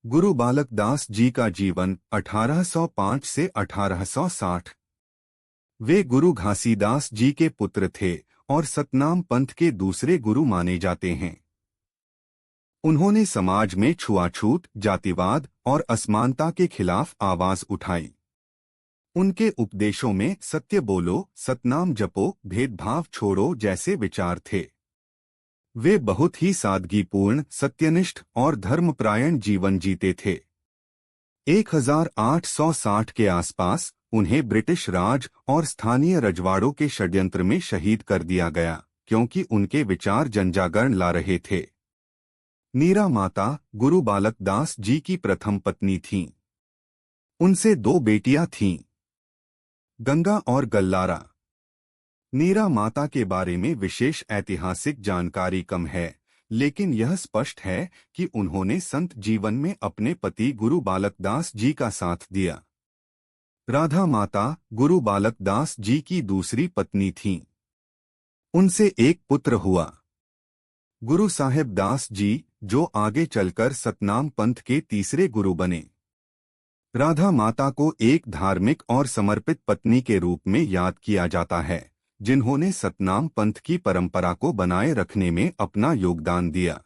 गुरु बालक दास जी का जीवन 1805 से 1860। वे गुरु घासीदास जी के पुत्र थे और सतनाम पंथ के दूसरे गुरु माने जाते हैं। उन्होंने समाज में छुआछूत, जातिवाद और असमानता के खिलाफ आवाज उठाई। उनके उपदेशों में सत्य बोलो, सतनाम जपो, भेदभाव छोड़ो जैसे विचार थे। वे बहुत ही सादगीपूर्ण, सत्यनिष्ठ और धर्मपरायण जीवन जीते थे। 1860 के आसपास उन्हें ब्रिटिश राज और स्थानीय रजवाड़ों के षड्यंत्र में शहीद कर दिया गया, क्योंकि उनके विचार जनजागरण ला रहे थे। नीरा माता गुरु बालक दास जी की प्रथम पत्नी थीं। उनसे दो बेटियां थीं, गंगा और गल्लारा। नीरा माता के बारे में विशेष ऐतिहासिक जानकारी कम है, लेकिन यह स्पष्ट है कि उन्होंने संत जीवन में अपने पति गुरु बालक दास जी का साथ दिया। राधा माता गुरु बालक दास जी की दूसरी पत्नी थीं। उनसे एक पुत्र हुआ, गुरु साहिब दास जी, जो आगे चलकर सतनाम पंथ के तीसरे गुरु बने। राधा माता को एक धार्मिक और समर्पित पत्नी के रूप में याद किया जाता है, जिन्होंने सतनाम पंथ की परंपरा को बनाए रखने में अपना योगदान दिया।